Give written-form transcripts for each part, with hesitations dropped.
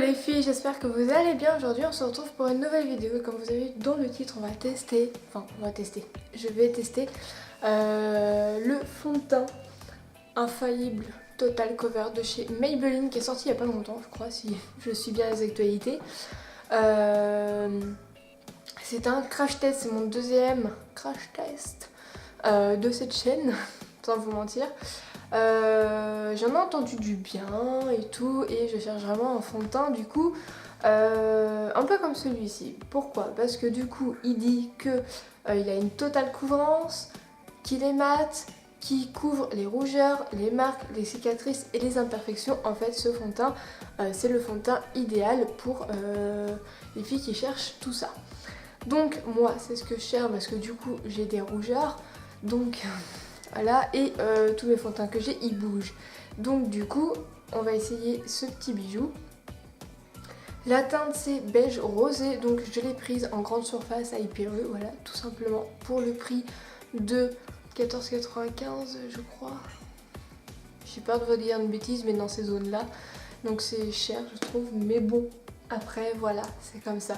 les filles, j'espère que vous allez bien. Aujourd'hui on se retrouve pour une nouvelle vidéo. Comme vous avez vu dans le titre, je vais tester le fond de teint infaillible Total Cover de chez Maybelline qui est sorti il n'y a pas longtemps je crois, si je suis bien les actualités. C'est un crash test, c'est mon deuxième crash test de cette chaîne, sans vous mentir. J'en ai entendu du bien et tout, et je cherche vraiment un fond de teint du coup un peu comme celui-ci. Pourquoi? Parce que du coup il dit que il a une totale couvrance, qu'il est mat, qui couvre les rougeurs, les marques, les cicatrices et les imperfections. En fait ce fond de teint c'est le fond de teint idéal pour les filles qui cherchent tout ça. Donc moi c'est ce que je cherche parce que du coup j'ai des rougeurs, donc voilà, et tous les fonds de teint que j'ai ils bougent. Donc du coup on va essayer ce petit bijou. La teinte c'est beige rosé, donc je l'ai prise en grande surface à Hyper-U, voilà, tout simplement pour le prix de 14,95 je crois. J'ai peur de vous dire une bêtise mais dans ces zones là, donc c'est cher je trouve, mais bon. Après voilà, c'est comme ça.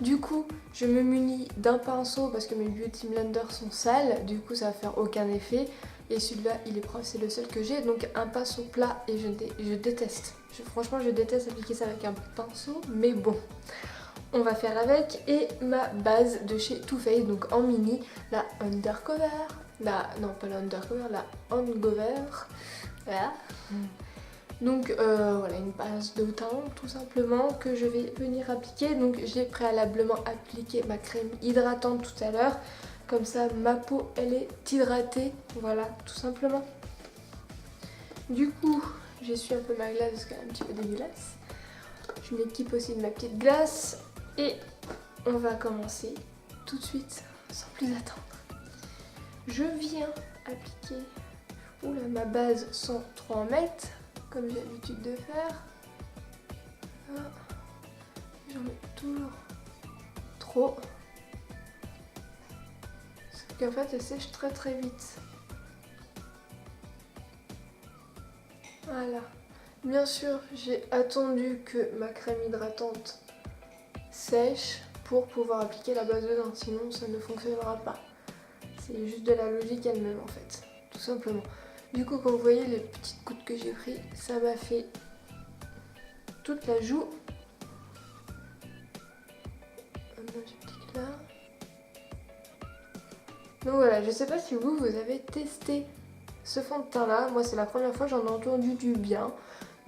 Du coup, je me munis d'un pinceau parce que mes Beauty Blender sont sales, du coup ça va faire aucun effet. Et celui-là, il est propre, c'est le seul que j'ai. Donc un pinceau plat et je déteste. Franchement, je déteste appliquer ça avec un pinceau, mais bon. On va faire avec. Et ma base de chez Too Faced, donc en mini, la Undercover. Non, pas la Undercover, la Hangover. Voilà. Donc voilà, une base de teint tout simplement que je vais venir appliquer. Donc j'ai préalablement appliqué ma crème hydratante tout à l'heure. Comme ça ma peau elle est hydratée, voilà, tout simplement. Du coup j'essuie un peu ma glace parce qu'elle est un petit peu dégueulasse. Je m'équipe aussi de ma petite glace et on va commencer tout de suite sans plus attendre. Je viens appliquer ma base sans trop en mettre, comme j'ai l'habitude de faire. J'en mets toujours trop. Parce qu'en fait elle sèche très très vite. Voilà. Bien sûr j'ai attendu que ma crème hydratante sèche pour pouvoir appliquer la base de teint, sinon ça ne fonctionnera pas. C'est juste de la logique elle-même en fait, tout simplement. Du coup, comme vous voyez, les petites gouttes que j'ai pris, ça m'a fait toute la joue. Là. Donc voilà, je sais pas si vous avez testé ce fond de teint là. Moi, c'est la première fois, j'en ai entendu du bien.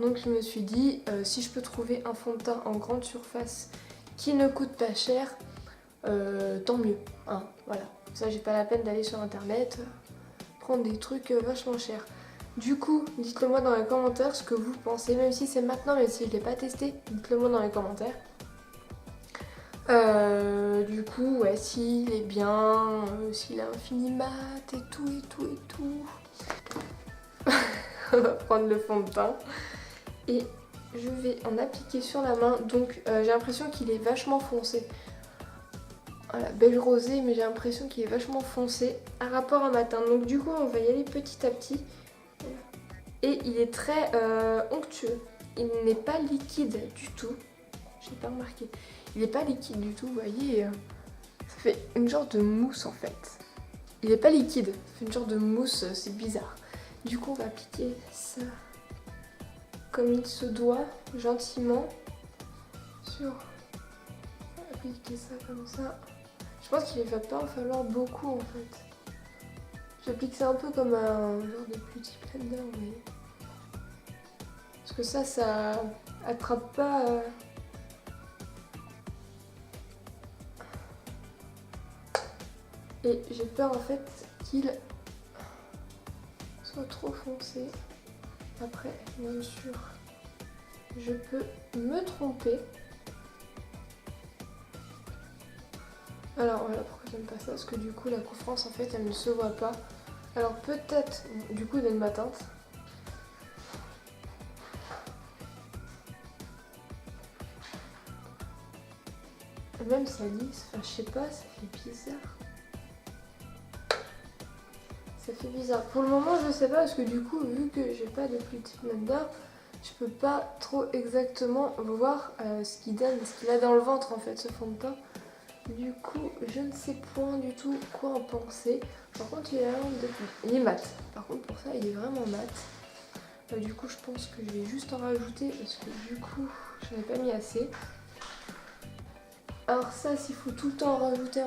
Donc je me suis dit, si je peux trouver un fond de teint en grande surface qui ne coûte pas cher, tant mieux. Hein, voilà, ça j'ai pas la peine d'aller sur internet prendre des trucs vachement chers. Du coup, dites-le moi dans les commentaires ce que vous pensez, même si c'est maintenant, même si je ne l'ai pas testé, dites-le moi dans les commentaires. Du coup, ouais, s'il est bien, s'il a un fini mat et tout, et tout, et tout. On va prendre le fond de teint et je vais en appliquer sur la main. Donc j'ai l'impression qu'il est vachement foncé. Voilà, beige rosé, mais j'ai l'impression qu'il est vachement foncé à rapport à ma teinte. Donc du coup, on va y aller petit à petit. Et il est très onctueux. Il n'est pas liquide du tout. Je n'ai pas remarqué. Il n'est pas liquide du tout, vous voyez. Ça fait une genre de mousse en fait. Il n'est pas liquide, ça fait une genre de mousse, c'est bizarre. Du coup, on va appliquer ça comme il se doit, gentiment. On va appliquer ça comme ça. Je pense qu'il ne va pas en falloir beaucoup en fait. J'applique ça un peu comme un genre de Beauty Blender, vous voyez. Parce que ça attrape pas. Et j'ai peur en fait qu'il soit trop foncé. Après, bien sûr, je peux me tromper. Alors voilà pourquoi j'aime pas ça, parce que du coup la couvrance en fait elle ne se voit pas. Alors peut-être, du coup donne ma teinte. Même ça lisse, enfin je sais pas, ça fait bizarre. Ça fait bizarre. Pour le moment je sais pas parce que du coup vu que j'ai pas de Beauty Blender, je peux pas trop exactement voir ce qu'il donne, ce qu'il a dans le ventre en fait, ce fond de teint. Du coup, je ne sais point du tout quoi en penser. Par contre, il est mat. Par contre, pour ça, il est vraiment mat. Du coup, je pense que je vais juste en rajouter parce que du coup, je n'en ai pas mis assez. Alors ça, s'il faut tout le temps en rajouter,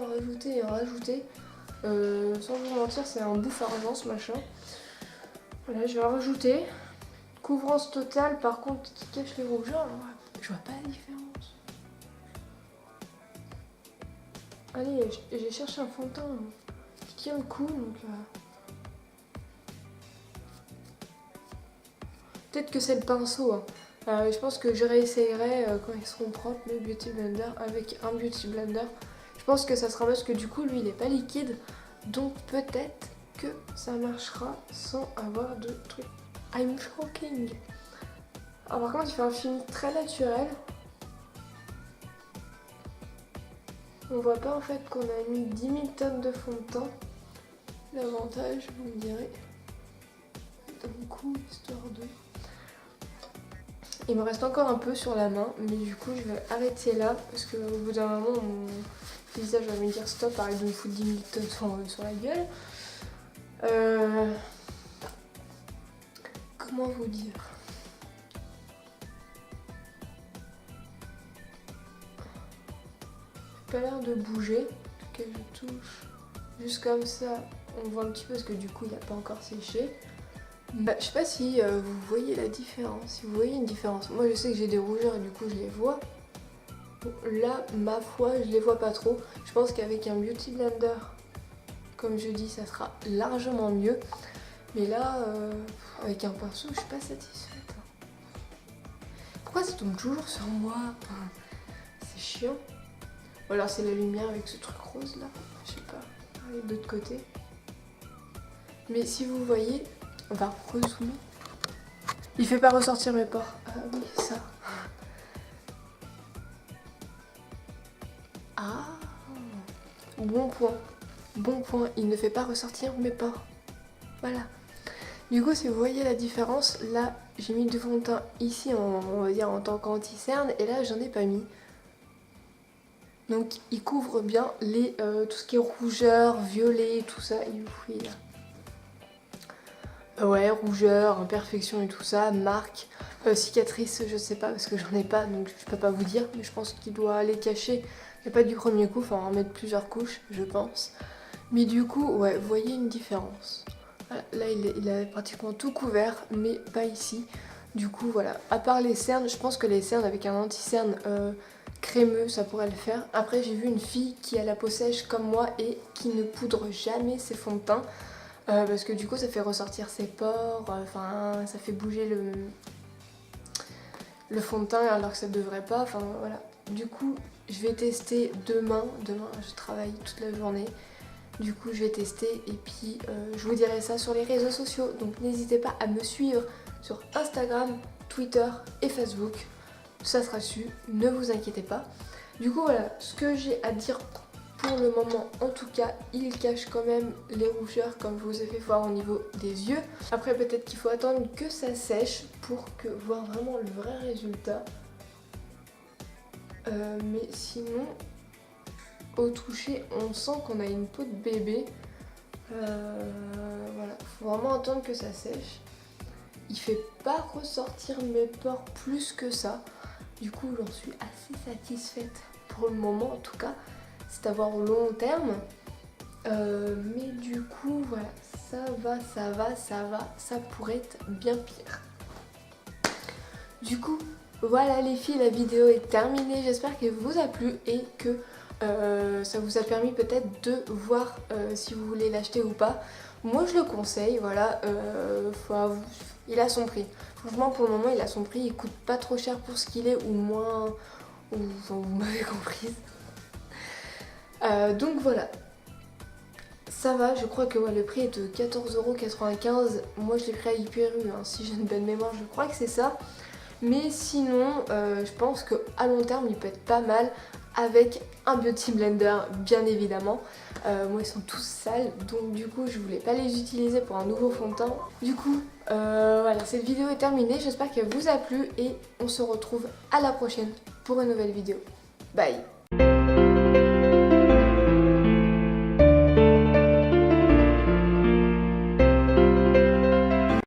et en rajouter, sans vous mentir, c'est un bouffe argent ce machin. Voilà, je vais en rajouter. Couvrance totale, par contre, qui cache les rougeurs, alors, je vois pas la différence. Allez, j'ai cherché un fond de teint qui tient le coup, donc... Peut-être que c'est le pinceau, hein. Je pense que je réessayerai quand ils seront propres le Beauty Blender avec un Beauty Blender. Je pense que ça sera parce que du coup lui il n'est pas liquide, donc peut-être que ça marchera sans avoir de trucs. I'm shocking. Alors par contre il fait un film très naturel. On voit pas en fait qu'on a mis 10 000 tonnes de fond de teint. L'avantage, vous me direz, d'un coup, histoire de... Il me reste encore un peu sur la main, mais du coup je vais arrêter là parce qu'au bout d'un moment mon visage va me dire stop, arrête de me foutre 10 000 tonnes sur la gueule. Comment vous dire? Pas l'air de bouger, que je touche juste comme ça, on voit un petit peu parce que du coup il n'a pas encore séché. Bah, je sais pas si vous voyez la différence, si vous voyez une différence. Moi je sais que j'ai des rougeurs et du coup je les vois. Bon, là, ma foi, je les vois pas trop. Je pense qu'avec un Beauty Blender, comme je dis, ça sera largement mieux. Mais là, avec un pinceau, je suis pas satisfaite. Pourquoi ça tombe toujours sur moi? C'est chiant. Ou alors c'est la lumière avec ce truc rose là, je sais pas, avec d'autre côté. Mais si vous voyez, on va rezoomer. Il fait pas ressortir mes pores. Ah oui, ça. Ah, bon point. Bon point, il ne fait pas ressortir mes pores. Voilà. Du coup, si vous voyez la différence, là, j'ai mis du fond de teint ici, on va dire en tant qu'anti-cerne, et là, j'en ai pas mis. Donc, il couvre bien tout ce qui est rougeur, violet, tout ça. Il est là. Ouais, rougeur, imperfection et tout ça, marque, cicatrice, je sais pas parce que j'en ai pas donc je peux pas vous dire, mais je pense qu'il doit les cacher, mais pas du premier coup, enfin en mettre plusieurs couches, je pense. Mais du coup, ouais, vous voyez une différence. Là, il a pratiquement tout couvert, mais pas ici. Du coup, voilà, à part les cernes, je pense que les cernes avec un anti-cerne crémeux, ça pourrait le faire. Après, j'ai vu une fille qui a la peau sèche comme moi et qui ne poudre jamais ses fonds de teint. Parce que du coup ça fait ressortir ses pores, enfin ça fait bouger le fond de teint alors que ça devrait pas, enfin voilà. Du coup je vais tester demain je travaille toute la journée, du coup je vais tester et puis je vous dirai ça sur les réseaux sociaux, donc n'hésitez pas à me suivre sur Instagram, Twitter et Facebook, ça sera su, ne vous inquiétez pas. Du coup voilà, ce que j'ai à dire pour le moment, en tout cas, il cache quand même les rougeurs comme je vous ai fait voir au niveau des yeux. Après, peut-être qu'il faut attendre que ça sèche pour voir vraiment le vrai résultat. Mais sinon, au toucher, on sent qu'on a une peau de bébé. Voilà, faut vraiment attendre que ça sèche. Il fait pas ressortir mes pores plus que ça. Du coup, j'en suis assez satisfaite pour le moment, en tout cas. C'est à voir au long terme, mais du coup voilà, ça pourrait être bien pire. Du coup voilà les filles, la vidéo est terminée, j'espère qu'elle vous a plu et que ça vous a permis peut-être de voir si vous voulez l'acheter ou pas. Moi je le conseille, voilà, il a son prix. Franchement pour le moment il a son prix, il coûte pas trop cher pour ce qu'il est ou moins, enfin, vous m'avez comprise. Donc voilà, ça va, je crois que ouais, le prix est de 14,95 €. Moi je l'ai pris à Hyper U, hein, si j'ai une bonne mémoire, je crois que c'est ça. Mais sinon, je pense qu'à long terme il peut être pas mal. avec un beauty blender bien évidemment. Moi ils sont tous sales donc du coup je voulais pas les utiliser pour un nouveau fond de teint. Du coup voilà, cette vidéo est terminée, j'espère qu'elle vous a plu et on se retrouve à la prochaine pour une nouvelle vidéo. Bye.